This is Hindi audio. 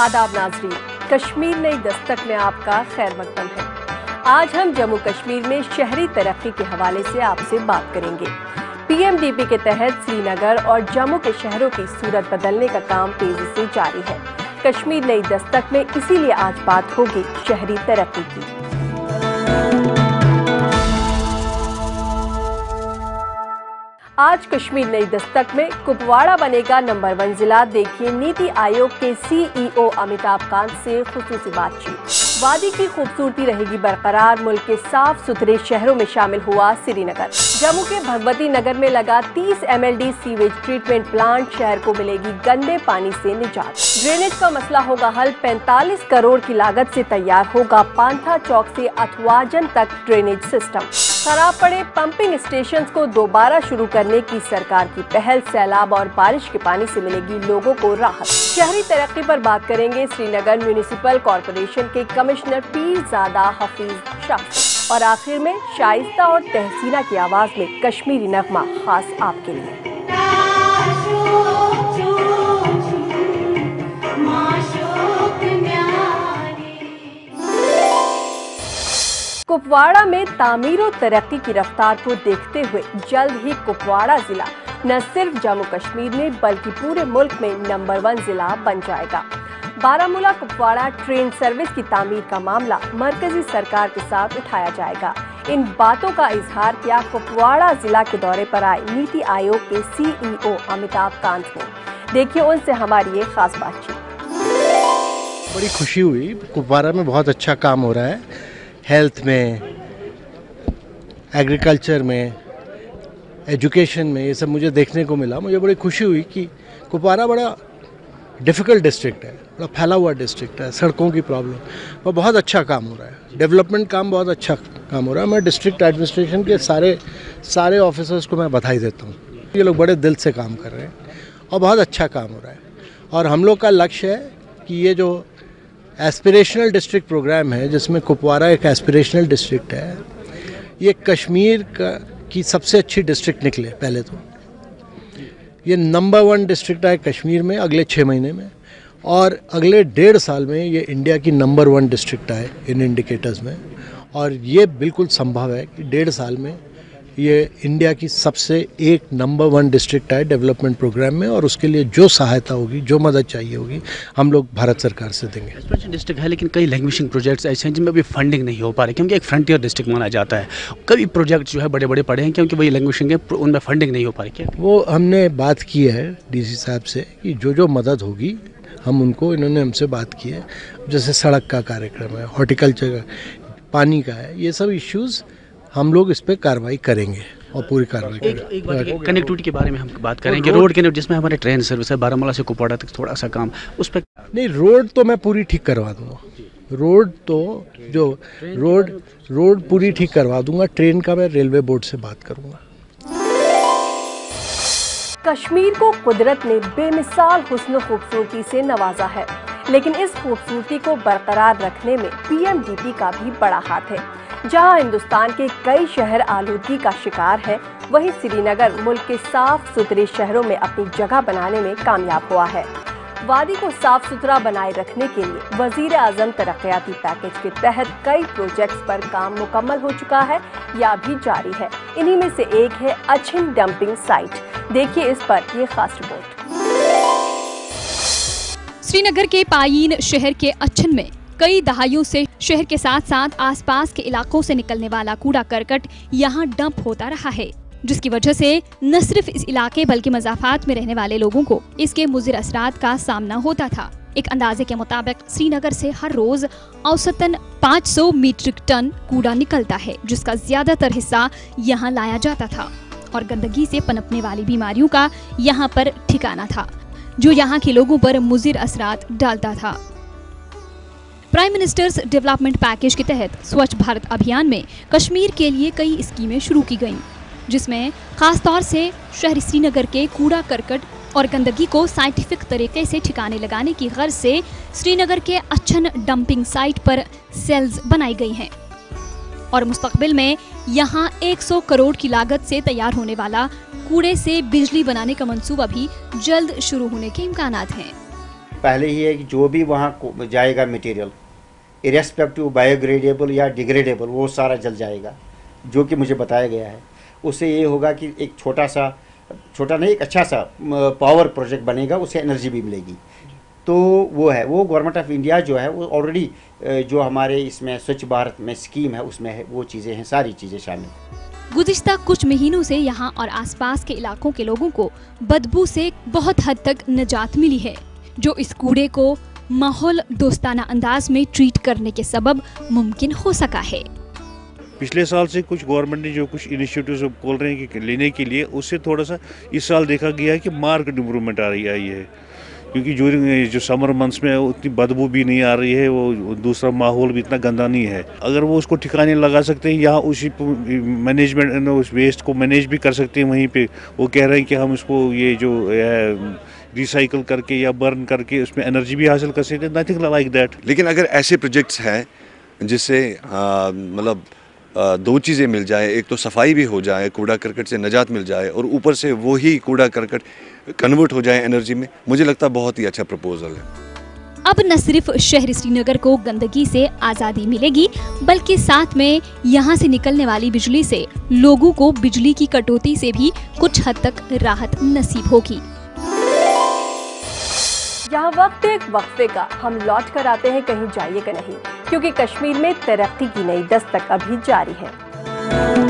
आदाब नाजरीन, कश्मीर नई दस्तक में आपका खैर मकदम है। आज हम जम्मू कश्मीर में शहरी तरक्की के हवाले से आपसे बात करेंगे। पीएमडीपी के तहत श्रीनगर और जम्मू के शहरों की सूरत बदलने का काम तेजी से जारी है। कश्मीर नई दस्तक में इसीलिए आज बात होगी शहरी तरक्की की। आज कश्मीर नई दस्तक में कुपवाड़ा बनेगा नंबर 1 जिला। देखिए नीति आयोग के सीईओ अमिताभ कांत से खुसूसी बातचीत। वादी की खूबसूरती रहेगी बरकरार, मुल्क के साफ सुथरे शहरों में शामिल हुआ श्रीनगर। जम्मू के भगवती नगर में लगा 30 MLD सीवेज ट्रीटमेंट प्लांट, शहर को मिलेगी गंदे पानी से निजात। ड्रेनेज का मसला होगा हल, 45 करोड़ की लागत से तैयार होगा पांथा चौक से अथवाजन तक ड्रेनेज सिस्टम। खराब पड़े पंपिंग स्टेशंस को दोबारा शुरू करने की सरकार की पहल, सैलाब और बारिश के पानी से मिलेगी लोगों को राहत। शहरी तरक्की पर बात करेंगे श्रीनगर म्यूनिसिपल कॉरपोरेशन के कमिश्नर पीरजादा हफीज शाह। और आखिर में शाइस्ता और तहसीना की आवाज में कश्मीरी नगमा खास आपके लिए। कुपवाड़ा में तामीर और तरक्की की रफ्तार को देखते हुए जल्द ही कुपवाड़ा जिला न सिर्फ जम्मू कश्मीर में बल्कि पूरे मुल्क में नंबर 1 जिला बन जाएगा। बारामूला कुपवाड़ा ट्रेन सर्विस की तामीर का मामला मरकजी सरकार के साथ उठाया जाएगा। इन बातों का इजहार किया कुपवाड़ा जिला के दौरे पर आए नीति आयोग के सीईओ अमिताभ कांत ने। देखिए उनसे हमारी ये खास बातचीत। बड़ी खुशी हुई, कुपवाड़ा में बहुत अच्छा काम हो रहा है। हेल्थ में, एग्रीकल्चर में, एजुकेशन में, ये सब मुझे देखने को मिला। मुझे बड़ी खुशी हुई कि कुपवाड़ा बड़ा डिफ़िकल्ट डिस्ट्रिक्ट है, बड़ा फैला हुआ डिस्ट्रिक्ट है, सड़कों की प्रॉब्लम और बहुत अच्छा काम हो रहा है। डेवलपमेंट काम बहुत अच्छा काम हो रहा है। मैं डिस्ट्रिक्ट एडमिनिस्ट्रेशन के सारे ऑफिसर्स को मैं बधाई देता हूँ। ये लोग बड़े दिल से काम कर रहे हैं और बहुत अच्छा काम हो रहा है। और हम लोग का लक्ष्य है कि ये जो एस्पिरेशनल डिस्ट्रिक्ट प्रोग्राम है, जिसमें कुपवाड़ा एक एस्पिरेशनल डिस्ट्रिक्ट है, ये कश्मीर की सबसे अच्छी डिस्ट्रिक्ट निकले। पहले तो ये नंबर 1 डिस्ट्रिक्ट है कश्मीर में अगले 6 महीने में, और अगले 1.5 साल में ये इंडिया की नंबर 1 डिस्ट्रिक्ट है इन इंडिकेटर्स में। और ये बिल्कुल संभव है कि 1.5 साल में ये इंडिया की सबसे एक नंबर 1 डिस्ट्रिक्ट है डेवलपमेंट प्रोग्राम में। और उसके लिए जो सहायता होगी, जो मदद चाहिए होगी, हम लोग भारत सरकार से देंगे। डिस्ट्रिक्ट है लेकिन कई लैंग्वेजिंग प्रोजेक्ट्स ऐसे हैं जिनमें अभी फंडिंग नहीं हो पा रही, क्योंकि एक फ्रंटियर डिस्ट्रिक्ट माना जाता है। कई प्रोजेक्ट जो है बड़े बड़े पड़े हैं क्योंकि वही लैंग्वेजिंग है, उनमें फंडिंग नहीं हो पा रही। क्या वो हमने बात की है DC साहब से कि जो मदद होगी हम उनको, इन्होंने हमसे बात की है। जैसे सड़क का कार्यक्रम है, हॉर्टिकल्चर का, पानी का है, ये सब इश्यूज़ हम लोग इस पर कार्रवाई करेंगे और पूरी कार्रवाई करेंगे। कनेक्टिविटी के बारे में हम बात करेंगे। रोड कनेक्ट जिसमें हमारे ट्रेन सर्विस है बारामूला से कुपवाड़ा तक, थोड़ा सा काम उस पर नहीं। रोड तो मैं पूरी ठीक करवा दूंगा। रोड पूरी ठीक करवा दूंगा। ट्रेन का मैं रेलवे बोर्ड से बात करूंगा। कश्मीर को कुदरत ने बेमिसाल हुस्न खूबसूरती से नवाजा है, लेकिन इस खूबसूरती को बरकरार रखने में पीएमडीपी का भी बड़ा हाथ है। जहां हिंदुस्तान के कई शहर आलूदगी का शिकार है, वहीं श्रीनगर मुल्क के साफ सुथरे शहरों में अपनी जगह बनाने में कामयाब हुआ है। वादी को साफ सुथरा बनाए रखने के लिए वजीर आजम तरक्याती पैकेज के तहत कई प्रोजेक्ट्स पर काम मुकम्मल हो चुका है या भी जारी है। इन्हीं में से एक है अच्छन डंपिंग साइट। देखिए इस पर ये खास रिपोर्ट। श्रीनगर के पायीन शहर के अच्छन में कई दहाइयों से शहर के साथ साथ आसपास के इलाकों से निकलने वाला कूड़ा करकट यहाँ डंप होता रहा है, जिसकी वजह से न सिर्फ इस इलाके बल्कि मज़ाफात में रहने वाले लोगों को इसके मुज़िर असरात का सामना होता था। एक अंदाजे के मुताबिक श्रीनगर से हर रोज औसतन 500 मीट्रिक टन कूड़ा निकलता है, जिसका ज्यादातर हिस्सा यहाँ लाया जाता था और गंदगी से पनपने वाली बीमारियों का यहाँ पर ठिकाना था, जो यहाँ के लोगों पर मुज़िर असरात डालता था। प्राइम मिनिस्टर्स डेवलपमेंट पैकेज के तहत स्वच्छ भारत अभियान में कश्मीर के लिए कई स्कीमें शुरू की गईं, जिसमें खास तौर से शहरी श्रीनगर के कूड़ा करकट और गंदगी को साइंटिफिक तरीके से ठिकाने लगाने की गर्ज से श्रीनगर के अच्छन डंपिंग साइट पर सेल्स बनाई गई हैं और मुस्तकबिल में यहाँ 100 करोड़ की लागत से तैयार होने वाला कूड़े से बिजली बनाने का मंसूबा भी जल्द शुरू होने के इम्कानात हैं। पहले ही है कि जो भी वहाँ जाएगा मटेरियल, इरेस्पेक्टिव बायोग्रेडेबल या डिग्रेडेबल, वो सारा जल जाएगा, जो कि मुझे बताया गया है। उससे ये होगा कि एक छोटा नहीं, एक अच्छा सा पावर प्रोजेक्ट बनेगा, उससे एनर्जी भी मिलेगी। तो वो है, वो गवर्नमेंट ऑफ इंडिया जो है वो ऑलरेडी जो हमारे इसमें स्वच्छ भारत में स्कीम है उसमें है, वो चीज़ें हैं, सारी चीज़ें शामिल। गुज़िश्ता कुछ महीनों से यहाँ और आसपास के इलाकों के लोगों को बदबू से बहुत हद तक निजात मिली है, जो इस कूड़े को माहौल दोस्ताना अंदाज में ट्रीट करने के सबब मुमकिन हो सका है। पिछले साल से कुछ गवर्नमेंट ने जो कुछ इनिशिएटिव्स बोल रहे हैं कि लेने के लिए, उससे थोड़ा सा इस साल देखा गया है कि मार्केट इम्प्रूवमेंट आई है, क्योंकि जो समर मंथ्स में उतनी बदबू भी नहीं आ रही है, वो दूसरा माहौल भी इतना गंदा नहीं है। अगर वो उसको ठिकाने लगा सकते हैं, यहाँ उसी मैनेजमेंट उस वेस्ट को मैनेज भी कर सकते हैं वहीं पे। वो कह रहे हैं कि हम इसको ये जो रिसाइकल करके या बर्न करके उसमें एनर्जी भी हासिल कर सकते हैं, नथिंग लाइक दैट। लेकिन अगर ऐसे प्रोजेक्ट्स हैं जिससे मतलब दो चीज़ें मिल जाए, एक तो सफाई भी हो जाए, कूड़ा करकट से निजात मिल जाए, और ऊपर से वही कूड़ा करकट कन्वर्ट हो जाए एनर्जी में, मुझे लगता है बहुत ही अच्छा प्रपोजल है। अब न सिर्फ शहर श्रीनगर को गंदगी से आज़ादी मिलेगी, बल्कि साथ में यहाँ से निकलने वाली बिजली से लोगों को बिजली की कटौती से भी कुछ हद तक राहत नसीब होगी। यहाँ वक्त एक वक्फे का, हम लौट कर आते हैं, कहीं जाइएगा नहीं, क्योंकि कश्मीर में तरक्की की नई दस्तक अभी जारी है।